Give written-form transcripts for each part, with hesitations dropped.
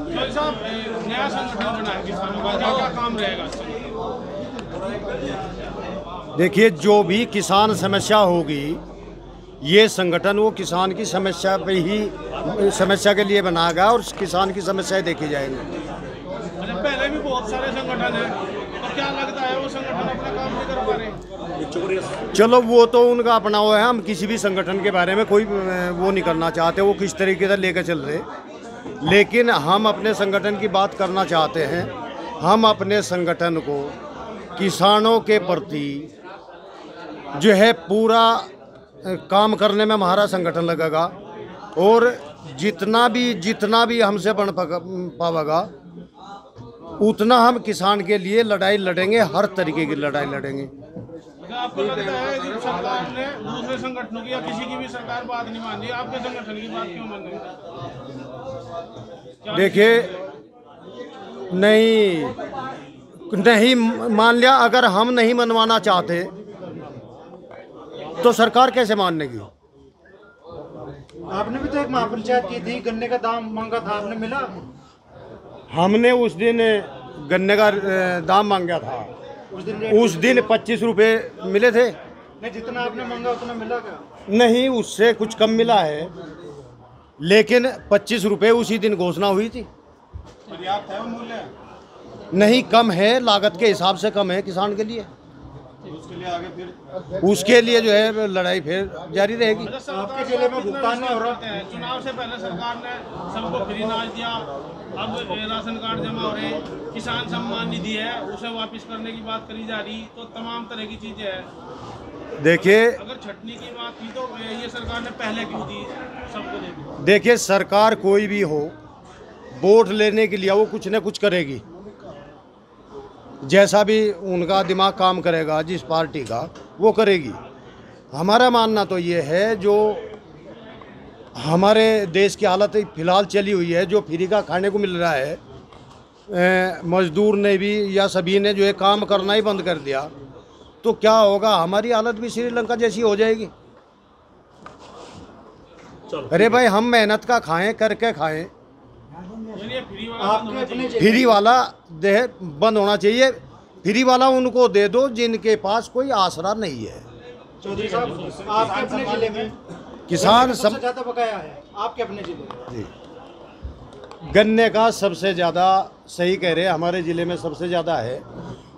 तो साहब नया संगठन बना है किसानों का, क्या क्या काम रहेगा? देखिए, जो भी किसान समस्या होगी, ये संगठन वो किसान की समस्या पे ही समस्या के लिए बनाएगा और किसान की समस्याएं देखी जाएंगी। अच्छा, पहले भी बहुत सारे संगठन हैं, तो क्या लगता है वो संगठन अपना काम नहीं कर पा रहे? चलो, वो तो उनका अपना वो है। हम किसी भी संगठन के बारे में कोई वो नहीं करना चाहते, वो किस तरीके से लेकर चल रहे। लेकिन हम अपने संगठन की बात करना चाहते हैं। हम अपने संगठन को किसानों के प्रति जो है पूरा काम करने में हमारा संगठन लगेगा और जितना भी हमसे बन पाएगा उतना हम किसान के लिए लड़ाई लड़ेंगे, हर तरीके की लड़ाई लड़ेंगे। आपको लगता है कि सरकार ने दूसरे संगठनों की या किसी की भी सरकार बात नहीं मान रही, आपके संगठन की बात क्यों मान रही? देखिए, नहीं मान लिया, अगर हम नहीं मनवाना चाहते तो सरकार कैसे मानेगी? आपने भी तो एक महापंचायत की थी, गन्ने का दाम मांगा था, आपने मिला? हमने उस दिन गन्ने का दाम मांगा था, उस दिन 25 रुपए मिले थे। नहीं, जितना आपने मांगा उतना मिला क्या? नहीं, उससे कुछ कम मिला है, लेकिन 25 रुपए उसी दिन घोषणा हुई थी। पर्याप्त है वो मूल्य? नहीं, कम है, लागत के हिसाब से कम है किसान के लिए। उसके लिए आगे फिर उसके लिए जो है लड़ाई फिर जारी रहेगी। आपके जिले में भुगतान नहीं हो रहा? चुनाव से पहले सरकार ने सबको फ्री अनाज दिया, अब राशन कार्ड जमा हो रहे, किसान सम्मान निधि है उसे वापस करने की बात करी जा रही, तो तमाम तरह की चीजें हैं। देखिए, अगर छटनी की बात की तो ये सरकार ने पहले क्यों दी, सबको दे दी? देखिए, सरकार कोई भी हो, वोट लेने के लिए वो कुछ न कुछ करेगी। जैसा भी उनका दिमाग काम करेगा, जिस पार्टी का, वो करेगी। हमारा मानना तो ये है, जो हमारे देश की हालत फिलहाल चली हुई है, जो फ्री का खाने को मिल रहा है, मजदूर ने भी या सभी ने जो है काम करना ही बंद कर दिया, तो क्या होगा? हमारी हालत भी श्रीलंका जैसी हो जाएगी। अरे भाई, हम मेहनत का खाएं, करके खाएं। आपके अपने फ्री वाला दे बंद होना चाहिए। फ्री वाला उनको दे दो जिनके पास कोई आसरा नहीं है। चौधरी साहब, आपके अपने जिले में किसान सबसे ज्यादा बकाया है आपके अपने जिले में? जी, गन्ने का सबसे ज़्यादा, सही कह रहे हैं, हमारे ज़िले में सबसे ज़्यादा है।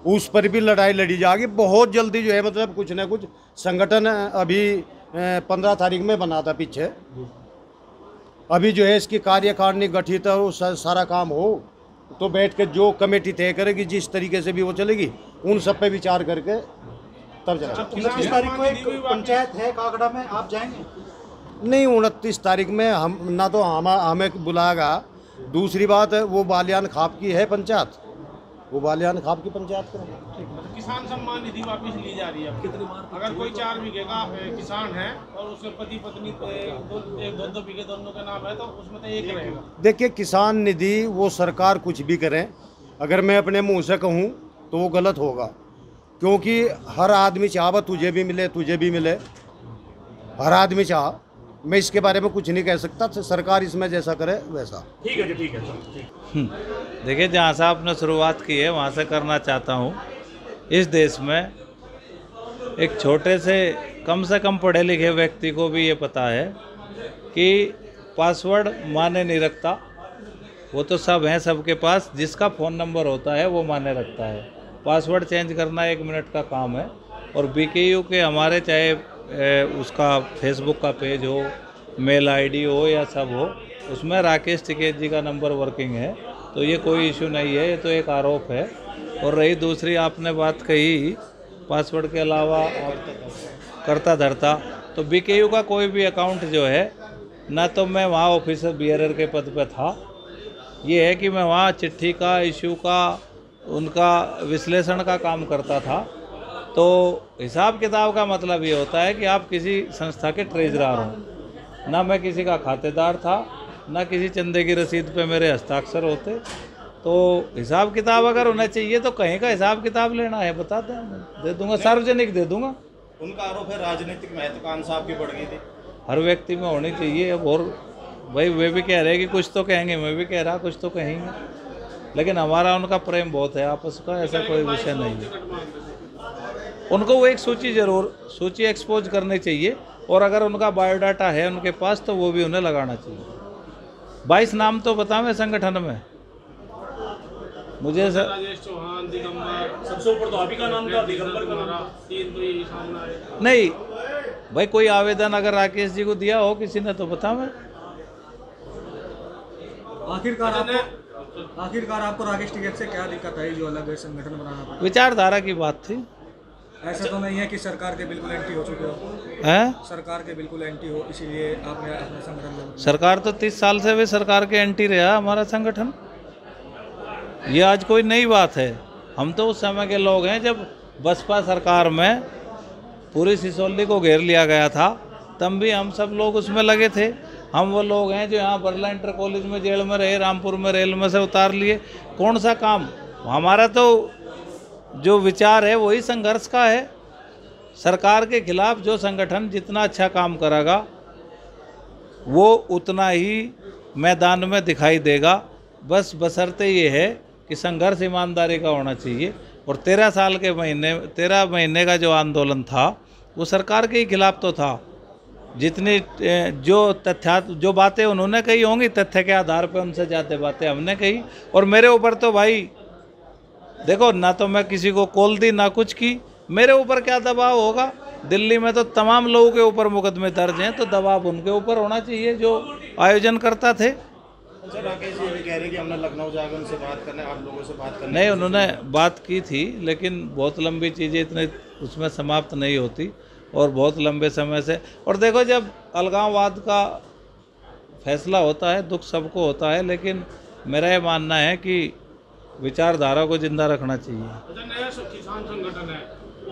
उस पर भी लड़ाई लड़ी जाएगी बहुत जल्दी जो है। मतलब कुछ ना कुछ संगठन अभी 15 तारीख में बना था पीछे। अभी जो है इसकी कार्यकारिणी गठित हो, सारा काम हो तो बैठ के जो कमेटी तय करेगी, जिस तरीके से भी वो चलेगी, उन सब पे विचार करके तब चलेगा। 29 तारीख को एक पंचायत है काकड़ा में, आप जाएंगे? नहीं, 29 तारीख में हम ना तो हमें बुलाएगा। दूसरी बात, वो बालियान खाप की है पंचायत, वो बालियान खाप की पंचायत करेंगे। किसान सम्मान निधि वापस ली जा रही है। कितनी बार? अगर कोई 4 बीघे का किसान है और उसके पति पत्नी दो बीघे दोनों के नाम है, तो उसमें तो एक रहेगा। देखिए, किसान निधि वो सरकार कुछ भी करें, अगर मैं अपने मुंह से कहूँ तो वो गलत होगा, क्योंकि हर आदमी चाह तुझे भी मिले, तुझे भी मिले, हर आदमी चाह। मैं इसके बारे में कुछ नहीं कह सकता, तो सरकार इसमें जैसा करे वैसा। ठीक है जी, ठीक है। देखिए, जहाँ से आपने शुरुआत की है वहाँ से करना चाहता हूँ। इस देश में एक छोटे से कम पढ़े लिखे व्यक्ति को भी ये पता है कि पासवर्ड माने नहीं रखता। वो तो सब हैं, सबके पास जिसका फ़ोन नंबर होता है वो माने रखता है। पासवर्ड चेंज करना 1 मिनट का काम है। और बीकेयू के हमारे चाहे उसका फेसबुक का पेज हो, मेल आईडी हो या सब हो, उसमें राकेश टिकैत जी का नंबर वर्किंग है, तो ये कोई इशू नहीं है, ये तो एक आरोप है। और रही दूसरी आपने बात कही पासवर्ड के अलावा करता धरता, तो बीकेयू का कोई भी अकाउंट जो है, ना तो मैं वहाँ ऑफिसर बियरर के पद पे था, ये है कि मैं वहाँ चिट्ठी का, इशू का, उनका विश्लेषण का काम करता था। तो हिसाब किताब का मतलब ये होता है कि आप किसी संस्था के ट्रेजरर हों। ना मैं किसी का खातेदार था, ना किसी चंदे की रसीद पे मेरे हस्ताक्षर होते। तो हिसाब किताब अगर होना चाहिए तो कहीं का हिसाब किताब लेना है बता दें, दे दूंगा, सार्वजनिक दे दूंगा। उनका आरोप है राजनीतिक महत्वाकांक्षा आपकी बढ़ गई थी। हर व्यक्ति में होनी चाहिए। अब और भाई वे भी कह रहे हैं कि कुछ तो कहेंगे, मैं भी कह रहा कुछ तो कहेंगे, लेकिन हमारा उनका प्रेम बहुत है आपस का, ऐसा कोई विषय नहीं है। उनको वो एक सूची एक्सपोज करनी चाहिए, और अगर उनका बायोडाटा है उनके पास तो वो भी उन्हें लगाना चाहिए। 22 नाम तो बताओ संगठन में मुझे राजेश चौहान, दिगंबर, सबसे ऊपर तो आप ही का नाम था, दिगंबर का नाम, 3 तो यही सामने आए। नहीं भाई, कोई आवेदन अगर राकेश जी को दिया हो किसी ने तो बताओ। आखिरकार आपको राकेश टिकैत से क्या दिक्कत आई जो अलग संगठन बनाना पड़ा? विचारधारा की बात थी। ऐसा तो नहीं है कि सरकार के बिल्कुल एंटी हो चुके हो? हैं? सरकार के बिल्कुल एंटी हो इसीलिए आपने अपना संगठन बनाया? सरकार तो 30 साल से भी सरकार के एंटी रहा हमारा संगठन, ये आज कोई नई बात है। हम तो उस समय के लोग हैं जब बसपा सरकार में पूरी सिसौली को घेर लिया गया था, तब भी हम सब लोग उसमें लगे थे। हम वो लोग हैं जो यहाँ बरला इंटर कॉलेज में जेल में रहे, रामपुर में रेल में से उतार लिए। कौन सा काम? हमारा तो जो विचार है वही संघर्ष का है। सरकार के खिलाफ जो संगठन जितना अच्छा काम करेगा वो उतना ही मैदान में दिखाई देगा। बस बशर्ते ये है कि संघर्ष ईमानदारी का होना चाहिए। और 13 महीने का जो आंदोलन था वो सरकार के ही खिलाफ तो था। जितनी जो बातें उन्होंने कही होंगी तथ्य के आधार पर, उनसे ज़्यादा बातें हमने कही। और मेरे ऊपर तो भाई देखो, ना तो मैं किसी को कॉल दी ना कुछ की, मेरे ऊपर क्या दबाव होगा? दिल्ली में तो तमाम लोगों के ऊपर मुकदमे दर्ज हैं, तो दबाव उनके ऊपर होना चाहिए जो आयोजन करता थे। सर राकेश जी कह रहे कि हमने लखनऊ जाकर उनसे बात करना, आप लोगों से बात करना। नहीं, उन्होंने बात की थी, लेकिन बहुत लंबी चीज़ें इतने उसमें समाप्त नहीं होती और बहुत लंबे समय से। और देखो, जब अलगाववाद का फैसला होता है दुख सबको होता है, लेकिन मेरा ये मानना है कि विचारधारा को जिंदा रखना चाहिए। अच्छा, नया किसान संगठन है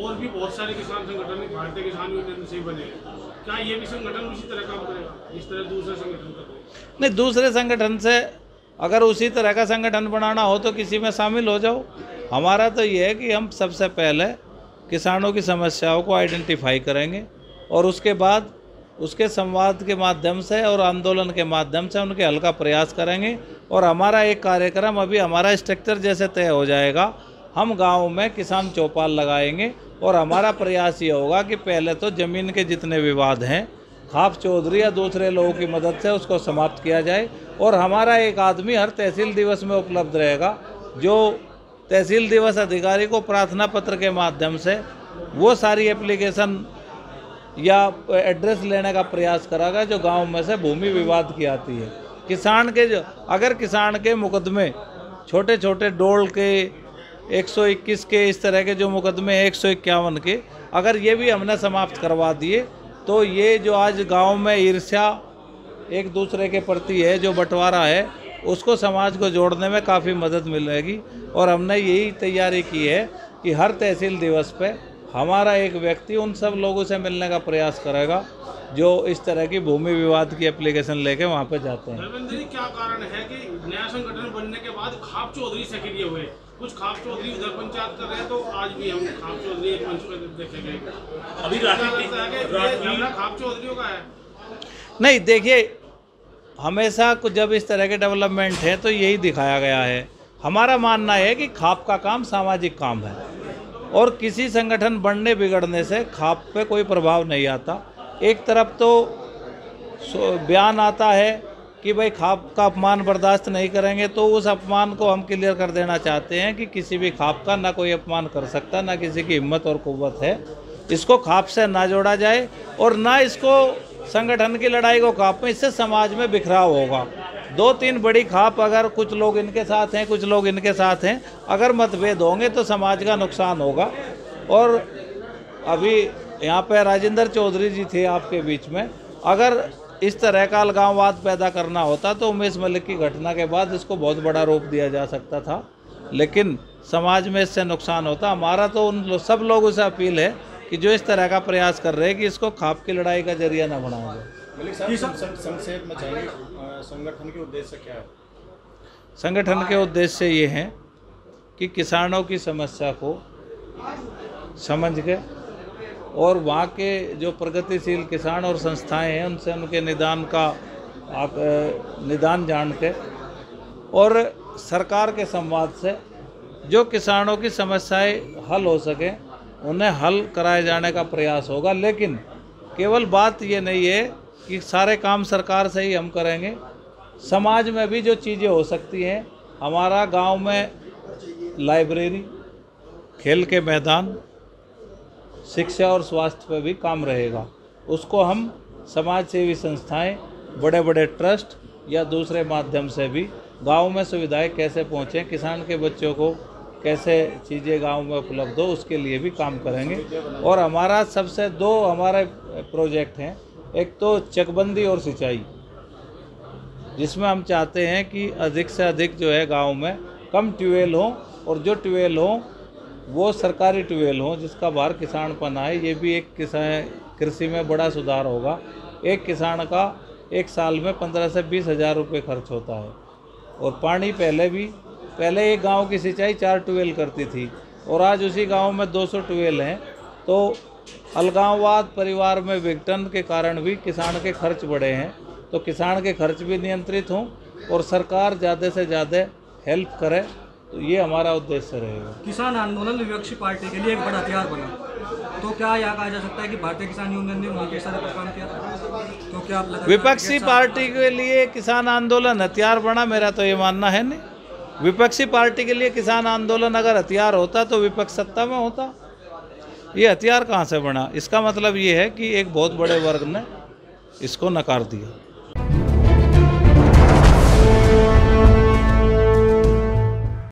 और भी बहुत सारे किसान संगठन है, भारतीय किसान यूनियन से बने हैं। क्या ये भी संगठन उसी तरह काम करेगा जिस तरह दूसरे संगठन करते हैं? नहीं, दूसरे संगठन से अगर उसी तरह का संगठन बनाना हो तो किसी में शामिल हो जाओ। हमारा तो ये है कि हम सबसे पहले किसानों की समस्याओं को आइडेंटिफाई करेंगे और उसके बाद उसके संवाद के माध्यम से और आंदोलन के माध्यम से उनके हल का प्रयास करेंगे। और हमारा एक कार्यक्रम, अभी हमारा स्ट्रक्चर जैसे तय हो जाएगा, हम गाँव में किसान चौपाल लगाएंगे और हमारा प्रयास ये होगा कि पहले तो ज़मीन के जितने विवाद हैं खाप चौधरी या दूसरे लोगों की मदद से उसको समाप्त किया जाए। और हमारा एक आदमी हर तहसील दिवस में उपलब्ध रहेगा जो तहसील दिवस अधिकारी को प्रार्थना पत्र के माध्यम से वो सारी एप्लीकेशन या एड्रेस लेने का प्रयास करेगा जो गांव में से भूमि विवाद की आती है। किसान के अगर किसान के मुकदमे छोटे छोटे डोल के 121 के इस तरह के जो मुकदमे 151 के, अगर ये भी हमने समाप्त करवा दिए तो ये जो आज गांव में ईर्ष्या एक दूसरे के प्रति है, जो बंटवारा है, उसको समाज को जोड़ने में काफ़ी मदद मिलेगी। और हमने यही तैयारी की है कि हर तहसील दिवस पे हमारा एक व्यक्ति उन सब लोगों से मिलने का प्रयास करेगा जो इस तरह की भूमि विवाद की एप्लीकेशन लेके वहाँ पे जाते हैं। धर्मेंद्र जी, क्या कारण है कि नया संगठन बनने के बाद खाप चौधरी सक्रिय हुए? कुछ खाप चौधरी उधर पंचायत कर रहे हैं, तो आज भी हम खाप चौधरी एक मंच पर देखेंगे। अभी खाप चौधरियों का है? नहीं, देखिए, हमेशा कुछ जब इस तरह के डेवलपमेंट है तो यही दिखाया गया है। हमारा मानना है कि खाप का काम सामाजिक काम है और किसी संगठन बढ़ने बिगड़ने से खाप पे कोई प्रभाव नहीं आता। एक तरफ तो बयान आता है कि भाई खाप का अपमान बर्दाश्त नहीं करेंगे, तो उस अपमान को हम क्लियर कर देना चाहते हैं कि किसी भी खाप का ना कोई अपमान कर सकता, ना किसी की हिम्मत और कुव्वत है। इसको खाप से ना जोड़ा जाए और ना इसको संगठन की लड़ाई को खाप में, इससे समाज में बिखराव होगा। 2-3 बड़ी खाप, अगर कुछ लोग इनके साथ हैं कुछ लोग इनके साथ हैं, अगर मतभेद होंगे तो समाज का नुकसान होगा। और अभी यहाँ पे राजेंद्र चौधरी जी थे आपके बीच में, अगर इस तरह का अलगाववाद पैदा करना होता तो उमेश मलिक की घटना के बाद इसको बहुत बड़ा रूप दिया जा सकता था, लेकिन समाज में इससे नुकसान होता। हमारा तो उन सब लोगों से अपील है कि जो इस तरह का प्रयास कर रहे हैं कि इसको खाप की लड़ाई का जरिया ना बनाया जाए। संक्षेप में चाहिए, संगठन के उद्देश्य क्या है? संगठन के उद्देश्य ये हैं कि किसानों की समस्या को समझ के और वहाँ के जो प्रगतिशील किसान और संस्थाएं हैं उनसे उनके निदान का निदान जान के और सरकार के संवाद से जो किसानों की समस्याएं हल हो सके उन्हें हल कराए जाने का प्रयास होगा। लेकिन केवल बात ये नहीं है कि सारे काम सरकार से ही हम करेंगे, समाज में भी जो चीज़ें हो सकती हैं, हमारा गांव में लाइब्रेरी, खेल के मैदान, शिक्षा और स्वास्थ्य पे भी काम रहेगा। उसको हम समाज सेवी संस्थाएं, बड़े बड़े ट्रस्ट या दूसरे माध्यम से भी गांव में सुविधाएं कैसे पहुँचें, किसान के बच्चों को कैसे चीज़ें गांव में उपलब्ध हो, उसके लिए भी काम करेंगे। और हमारा सबसे दो हमारे प्रोजेक्ट हैं, एक तो चकबंदी और सिंचाई, जिसमें हम चाहते हैं कि अधिक से अधिक जो है गांव में कम ट्यूबवेल हों और जो ट्यूबवेल हों वो सरकारी ट्यूबवेल हों जिसका बाहर किसानपन आए। ये भी एक कृषि में बड़ा सुधार होगा। एक किसान का एक साल में 15 से 20 हज़ार रुपये खर्च होता है और पानी पहले एक गांव की सिंचाई 4 ट्यूबवेल करती थी और आज उसी गांव में 200 ट्यूबवेल हैं। तो अलगाववाद, परिवार में विघटन के कारण भी किसान के खर्च बढ़े हैं। तो किसान के खर्च भी नियंत्रित हों और सरकार ज़्यादा से ज़्यादा हेल्प करे, तो ये हमारा उद्देश्य रहेगा। किसान आंदोलन विपक्षी पार्टी के लिए एक बड़ा हथियार बना, तो क्या यह कहा जा सकता है कि भारतीय किसान यूनियन ने उनके साथ काम किया? तो क्या आप विपक्षी पार्टी के लिए किसान आंदोलन हथियार बना, मेरा तो ये मानना है नहीं। विपक्षी पार्टी के लिए किसान आंदोलन अगर हथियार होता तो विपक्ष सत्ता में होता। ये हथियार कहाँ से बना? इसका मतलब ये है कि एक बहुत बड़े वर्ग ने इसको नकार दिया।